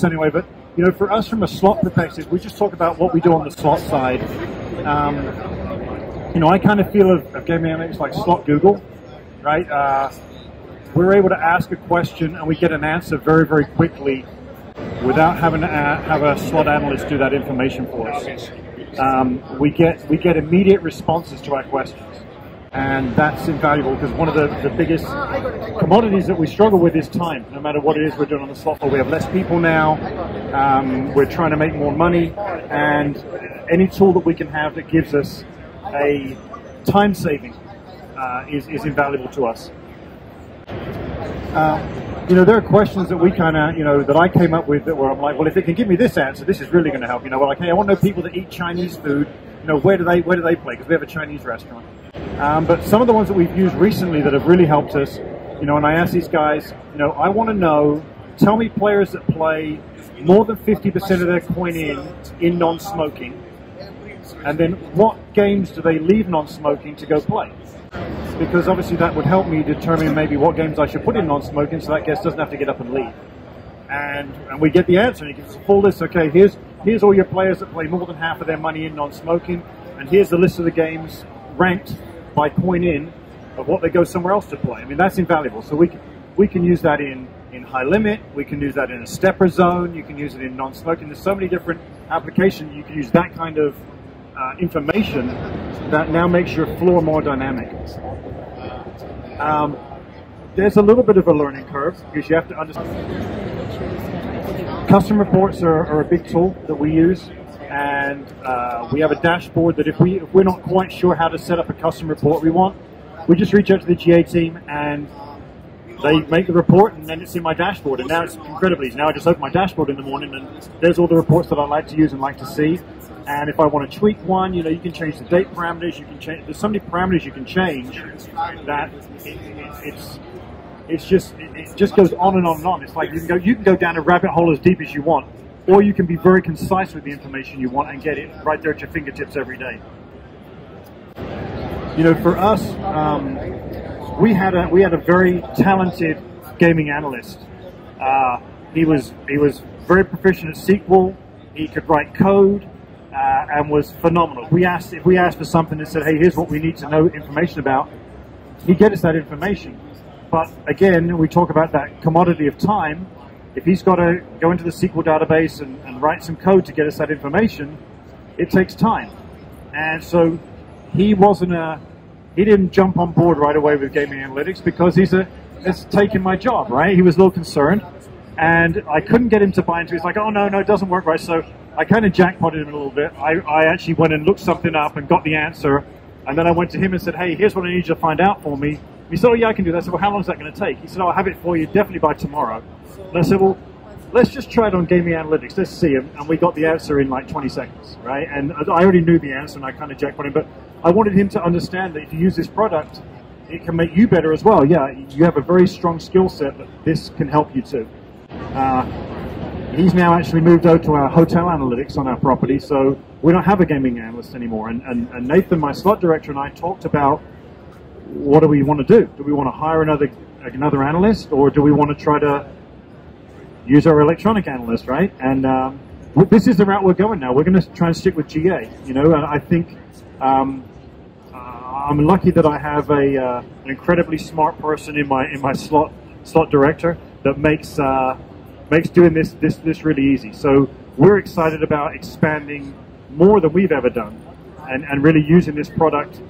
anyway, but you know, for us from a slot perspective, we just talk about what we do on the slot side. You know, I kind of feel of gaming analytics like slot Google, right? We're able to ask a question and we get an answer very, very quickly without having to have a slot analyst do that information for us. We get immediate responses to our questions. And that's invaluable because one of the biggest commodities that we struggle with is time. No matter what it is we're doing on the slot floor, we have less people now. We're trying to make more money, and any tool that we can have that gives us a time saving is invaluable to us. You know, there are questions that we kind of, you know, that I came up with that where I'm like, well, if it can give me this answer, this is really going to help. You know, well, like, hey, I want to know people that eat Chinese food. You know, where do they play? Because we have a Chinese restaurant. But some of the ones that we've used recently that have really helped us, you know, and I ask these guys, you know, I want to know, tell me players that play more than 50% of their coin in non-smoking, and then what games do they leave non-smoking to go play? Because obviously that would help me determine maybe what games I should put in non-smoking so that guest doesn't have to get up and leave. And we get the answer, and he gives us a full list. Okay, here's all your players that play more than half of their money in non-smoking, and here's the list of the games ranked by coin in of what they go somewhere else to play. I mean, that's invaluable. So we can use that in high limit, we can use that in a stepper zone, you can use it in non-smoking. There's so many different applications. You can use that kind of information that now makes your floor more dynamic. There's a little bit of a learning curve because you have to understand. Custom reports are a big tool that we use. And we have a dashboard that if we're not quite sure how to set up a custom report we just reach out to the GA team and they make the report, and then it's in my dashboard. And now it's incredibly easy. Now I just open my dashboard in the morning and there's all the reports that I like to use and like to see. And if I want to tweak one, you know, you can change the date parameters. You can change. There's so many parameters you can change that it just goes on and on and on. It's like you can go down a rabbit hole as deep as you want. Or you can be very concise with the information you want and get it right there at your fingertips every day. You know, for us, we had a very talented gaming analyst. He was very proficient at SQL. He could write code and was phenomenal. If we asked for something that said, "Hey, here's what we need to know information about," he'd get us that information. But again, we talk about that commodity of time. If he's got to go into the SQL database and write some code to get us that information, it takes time. And so he didn't jump on board right away with gaming analytics because it's taking my job, right? He was a little concerned, and I couldn't get him to buy into it. He's like, oh, no, it doesn't work right. So I kind of jackpotted him a little bit. I actually went and looked something up and got the answer, and then I went to him and said, hey, here's what I need you to find out for me. He said, oh, yeah, I can do that. I said, well, how long is that going to take? He said, oh, I'll have it for you definitely by tomorrow. And I said, well, let's just try it on gaming analytics. Let's see. And we got the answer in like 20 seconds, right? And I already knew the answer, and I kind of jackpot him. But I wanted him to understand that if you use this product, it can make you better as well. Yeah, you have a very strong skill set that this can help you too. He's now actually moved over to our hotel analytics on our property, so we don't have a gaming analyst anymore. And Nathan, my slot director, and I talked about what do we want to do? Do we want to hire another analyst, or do we want to try to use our electronic analyst, right? And this is the route we're going now. We're going to try and stick with GA, you know, and I think I'm lucky that I have an incredibly smart person in my slot director that makes doing this really easy. So we're excited about expanding more than we've ever done and really using this product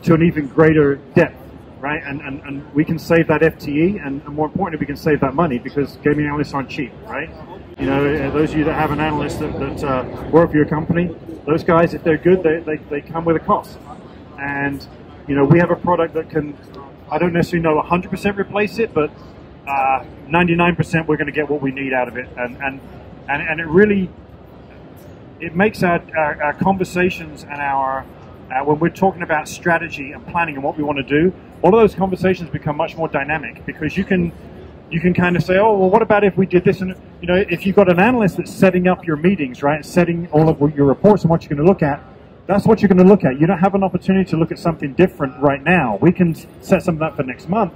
to an even greater depth, right? And we can save that FTE, and more importantly, we can save that money because gaming analysts aren't cheap, right? You know, those of you that have an analyst that work for your company, those guys, if they're good, they come with a cost. And, you know, we have a product that can, I don't necessarily know 100% replace it, but 99% we're going to get what we need out of it. And it really, it makes our conversations and our when we're talking about strategy and planning and what we want to do, all of those conversations become much more dynamic because you can kind of say, oh, well, what about if we did this? And, you know, if you've got an analyst that's setting up your meetings, right, setting all of your reports and what you're going to look at, that's what you're going to look at. You don't have an opportunity to look at something different right now. We can set something up for next month,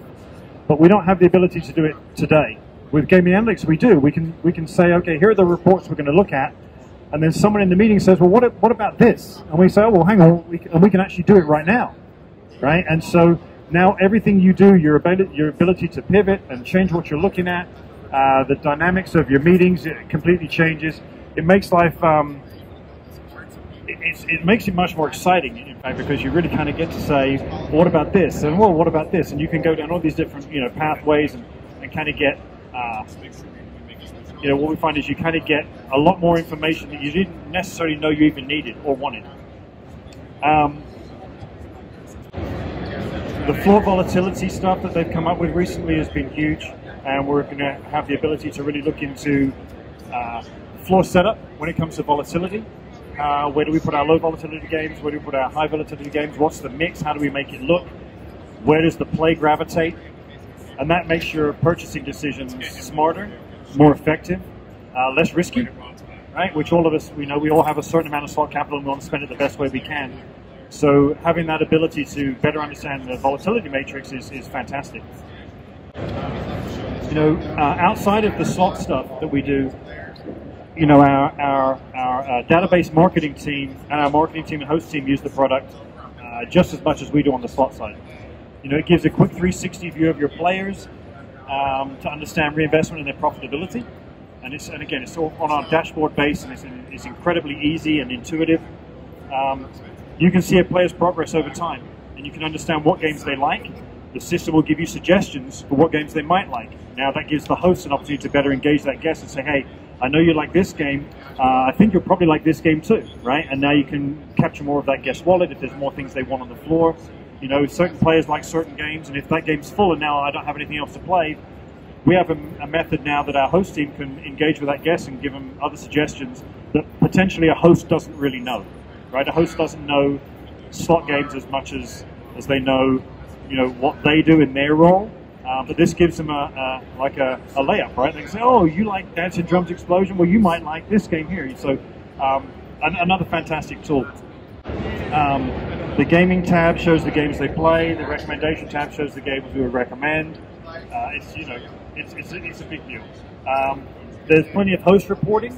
but we don't have the ability to do it today. with gaming analytics, we do. We can say, okay, here are the reports we're going to look at, and then someone in the meeting says, well, what about this? And we say, oh, well, hang on, we can actually do it right now, right? And so now everything you do, your ability to pivot and change what you're looking at, the dynamics of your meetings, it completely changes. It makes life, it makes it much more exciting, in fact, because you really kind of get to say, well, what about this? And well, what about this? And you can go down all these different, pathways and kind of get, what we find is you kind of get a lot more information that you didn't necessarily know you even needed or wanted. The floor volatility stuff that they've come up with recently has been huge, and we're going to have the ability to really look into floor setup when it comes to volatility. Where do we put our low volatility games? Where do we put our high volatility games? What's the mix? How do we make it look? Where does the play gravitate? And that makes your purchasing decisions smarter, more effective, less risky, right? Which all of us, we know we all have a certain amount of slot capital and we want to spend it the best way we can. So having that ability to better understand the volatility matrix is fantastic. Outside of the slot stuff that we do, our database marketing team and our marketing team and host team use the product just as much as we do on the slot side. It gives a quick 360 view of your players to understand reinvestment and their profitability. And again, it's all on our dashboard base, and it's incredibly easy and intuitive. You can see a player's progress over time, and you can understand what games they like. The system will give you suggestions for what games they might like. Now that gives the host an opportunity to better engage that guest and say, hey, I know you like this game, I think you'll probably like this game too, right? And now you can capture more of that guest wallet if there's more things they want on the floor. Certain players like certain games, and if that game's full and now I don't have anything else to play, we have a method now that our host team can engage with that guest and give them other suggestions that potentially a host doesn't really know, right? A host doesn't know slot games as much as they know, what they do in their role. But this gives them a layup, right? They can say, oh, you like Dancing Drums Explosion? Well, you might like this game here. So another fantastic tool. The gaming tab shows the games they play. The recommendation tab shows the games we would recommend. It's a big deal. There's plenty of host reporting,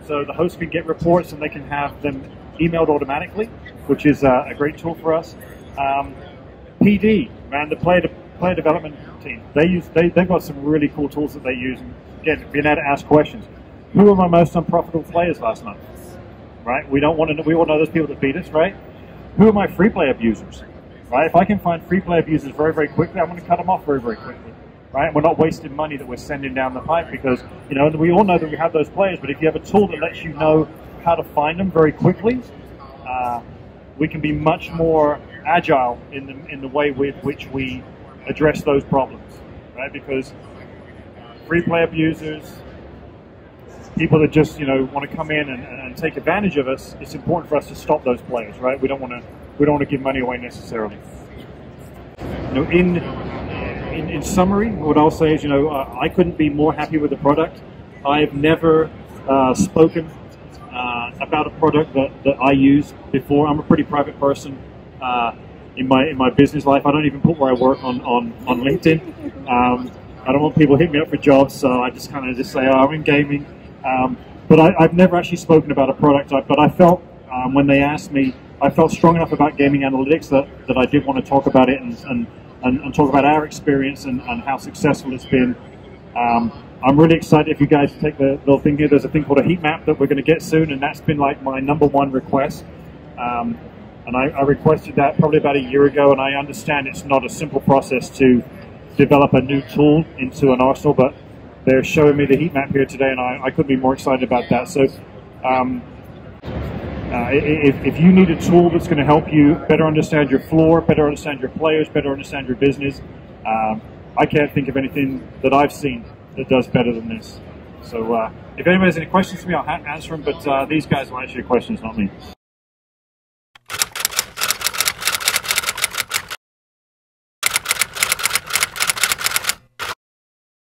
so the host can get reports and they can have them emailed automatically, which is a great tool for us. PD, man, the player development team, they've got some really cool tools that they use. And again, being able to ask questions. Who are my most unprofitable players last month? Right? We want to know those people that beat us, right? Who are my free play abusers? Right? If I can find free play abusers very, very quickly, I'm going to cut them off very, very quickly. Right? We're not wasting money that we're sending down the pipe because, we all know that we have those players, but if you have a tool that lets you know how to find them very quickly, we can be much more agile in the way with which we address those problems, right? Because free play abusers, people that just want to come in and take advantage of us, it's important for us to stop those players, right? We don't want to give money away necessarily. In summary, what I'll say is, I couldn't be more happy with the product. I've never spoken about a product that I use before. I'm a pretty private person in my business life. I don't even put where I work on LinkedIn. I don't want people hitting me up for jobs, so I just kind of say, oh, I'm in gaming. But I've never actually spoken about a product. But I felt when they asked me, I felt strong enough about gaming analytics that I did want to talk about it and talk about our experience and how successful it's been. I'm really excited if you guys take the little thing here. There's a thing called a heat map that we're going to get soon, and that's been like my #1 request. And I requested that probably about a year ago, and I understand it's not a simple process to develop a new tool into an arsenal, but they're showing me the heat map here today, and I couldn't be more excited about that. So if you need a tool that's going to help you better understand your floor, better understand your players, better understand your business, I can't think of anything that I've seen that does better than this. So if anybody has any questions for me, I'll answer them, but these guys will answer your questions, not me.